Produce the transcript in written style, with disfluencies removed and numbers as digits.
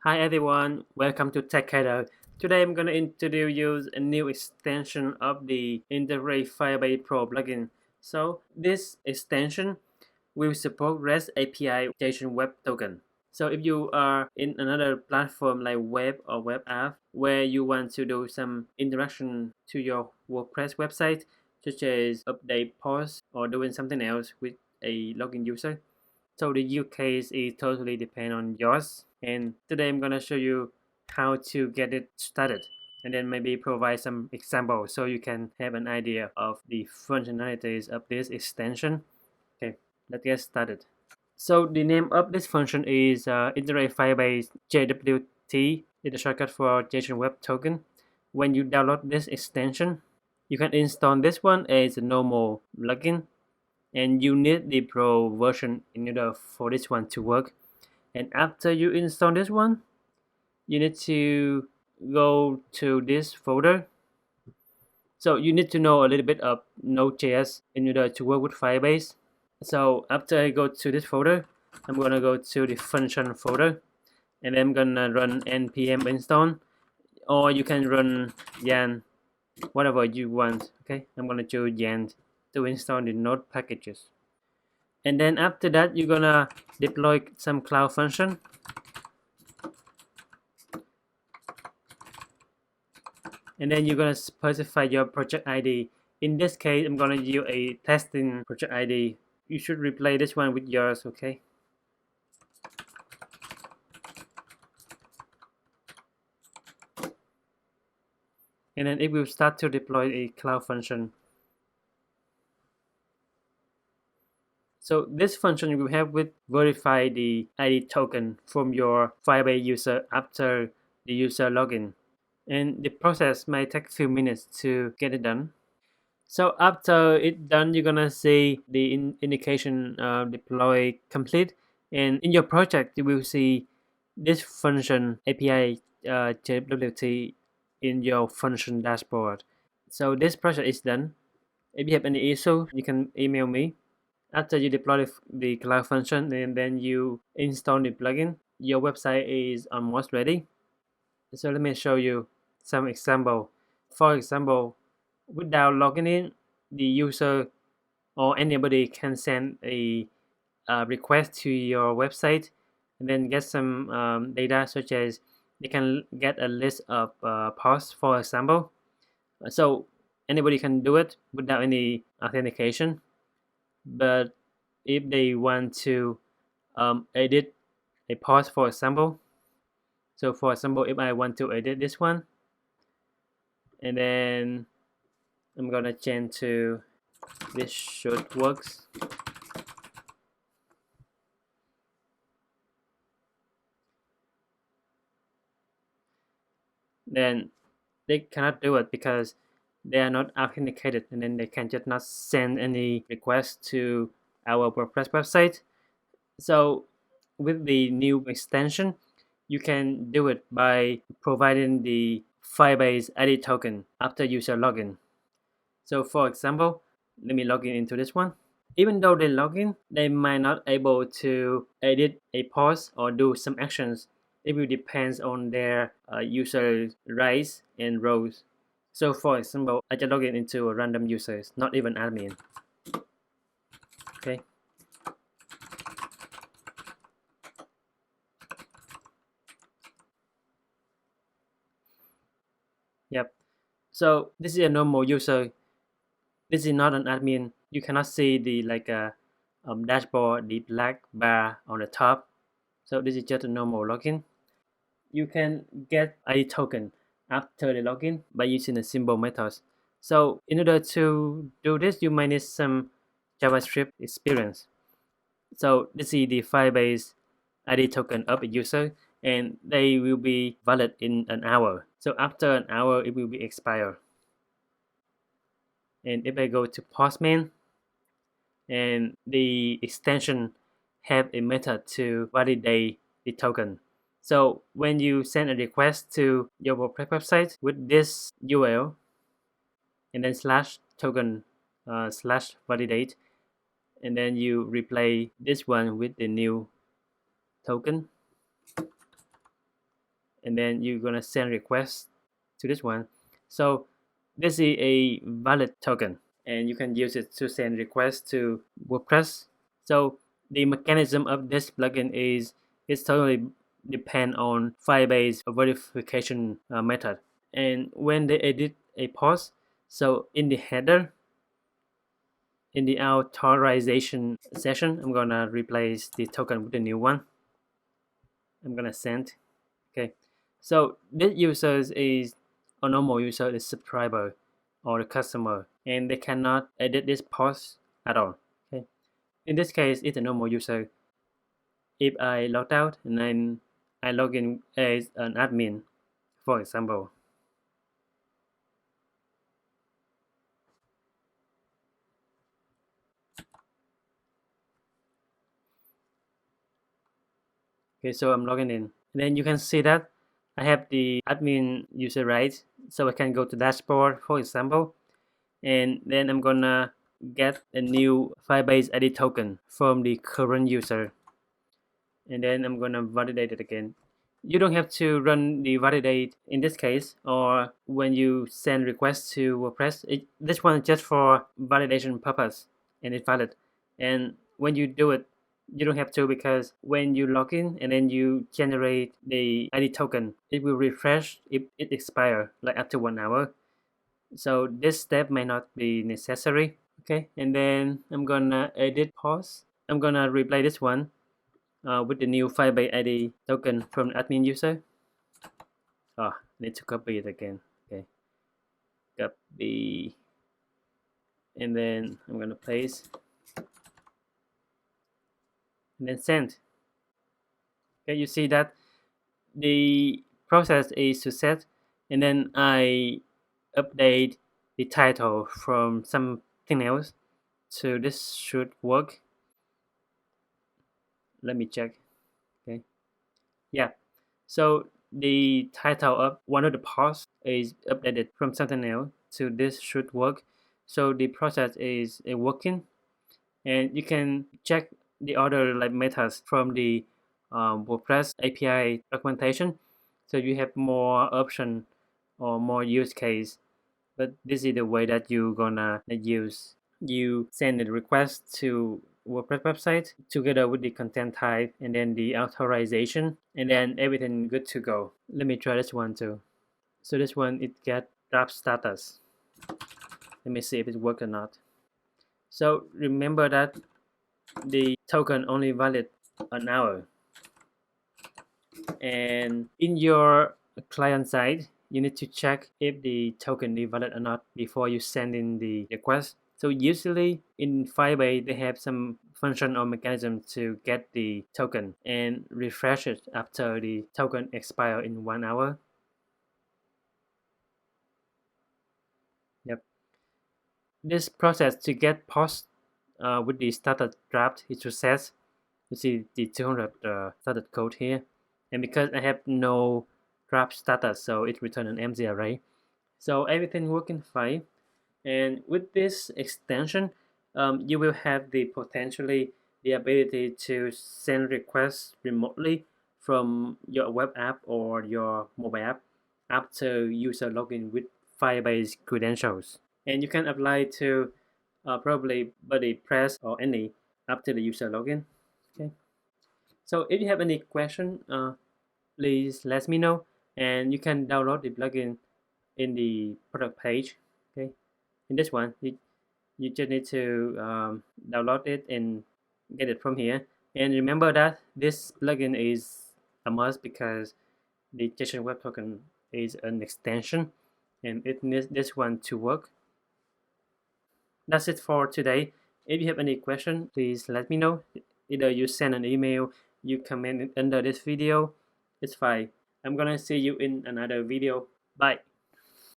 Hi everyone, welcome to TechHeader. Today I'm going to introduce you a new extension of the Integrate Firebase Pro plugin. So this extension will support REST API JSON Web Token. So if you are in another platform like web or web app where you want to do some interaction to your WordPress website, such as update posts or doing something else with a login user, so the use case is totally depend on yours. And today I'm gonna show you how to get it started and then maybe provide some examples so you can have an idea of the functionalities of this extension. Okay, let's get started. So the name of this function is Integrate Firebase JWT. It's a shortcut for JSON Web Token. When you download this extension, you can install this one as a normal plugin, and you need the pro version in order for this one to work. And after you install this one, you need to go to this folder. So you need to know a little bit of Node.js in order to work with Firebase. So after I go to this folder, I'm gonna go to the function folder, and I'm gonna run npm install, or you can run yarn, whatever you want. Okay, I'm gonna choose yarn to install the node packages. And then after that, you're gonna deploy some cloud function, and then you're gonna specify your project ID. In this case, I'm gonna use a testing project ID. You should replace this one with yours. Okay, and then it will start to deploy a cloud function. So this function will help with verify the ID token from your Firebase user after the user login, and the process may take a few minutes to get it done. So after it done, you're gonna see the indication deploy complete, and in your project you will see this function API JWT in your function dashboard. So this project is done. If you have any issue, you can email me. After you deploy the cloud function and then you install the plugin, your website is almost ready. So let me show you some example. For example, without logging in, the user or anybody can send a request to your website and then get some data, such as they can get a list of posts, for example. So anybody can do it without any authentication. But if they want to edit a post, for example, so for example, if I want to edit this one, and then I'm gonna change to this should works. Then they cannot do it because they are not authenticated, and then they can just not send any request to our WordPress website. So with the new extension, you can do it by providing the Firebase ID token after user login. So for example, let me log in into this one. Even though they log in, they might not able to edit a post or do some actions. It will depend on their user rights and roles. So for example, I just log in into a random users, not even admin. Okay. Yep. So this is a normal user. This is not an admin. You cannot see the dashboard, the black bar on the top. So this is just a normal login. You can get a token after the login by using a simple method. So in order to do this, you might need some JavaScript experience. So this is the Firebase ID token of a user, and they will be valid in an hour. So after an hour, it will be expired. And if I go to Postman, and the extension have a method to validate the token. So when you send a request to your WordPress website with this URL and then slash token slash validate, and then you replay this one with the new token, and then you're gonna send request to this one. So this is a valid token, and you can use it to send requests to WordPress. So the mechanism of this plugin is it's totally depend on Firebase verification method. And when they edit a post, so in the header, in the authorization section, I'm gonna replace the token with a new one. I'm gonna send. Okay, so this user is a normal user, the subscriber or the customer, and they cannot edit this post at all. Okay, in this case, it's a normal user. If I logged out and then I log in as an admin, for example. Okay, so I'm logging in. And then you can see that I have the admin user rights. So I can go to dashboard, for example, and then I'm gonna get a new Firebase ID token from the current user. And then I'm gonna validate it again. You don't have to run the validate in this case, or when you send requests to WordPress. This one is just for validation purpose, and it's valid. And when you do it, you don't have to, because when you log in and then you generate the ID token, it will refresh if it expires like after 1 hour. So this step may not be necessary. Okay, and then I'm gonna edit post. I'm gonna replay this one with the new Firebase ID token from the admin user. Oh, need to copy it again. Okay, copy, and then I'm gonna paste, and then send. Okay, you see that the process is to set, and then I update the title from something else, so this should work. Let me check. Okay, yeah, so the title of one of the posts is updated from something else, so this should work. So the process is working, and you can check the other like methods from the WordPress API documentation, so you have more option or more use case. But this is the way that you're gonna use. You send the request to WordPress website together with the content type and then the authorization, and then everything good to go. Let me try this one too. So this one, it get draft status. Let me see if it works or not. So remember that the token only valid an hour, and in your client side you need to check if the token is valid or not before you send in the request. So usually in Firebase they have some function or mechanism to get the token and refresh it after the token expire in 1 hour. Yep, this process to get post with the started draft is processed. You see the 200 started code here, and because I have no draft status, so it returned an empty array. So everything working fine. And with this extension, you will have the potentially the ability to send requests remotely from your web app or your mobile app after user login with Firebase credentials. And you can apply to probably WordPress or any after the user login. Okay. So if you have any question, please let me know, and you can download the plugin in the product page. Okay, in this one, you just need to download it and get it from here. And remember that this plugin is a must because the JSON Web Token is an extension, and it needs this one to work. That's it for today. If you have any question, please let me know. Either you send an email, you comment under this video, it's fine. I'm gonna see you in another video. Bye.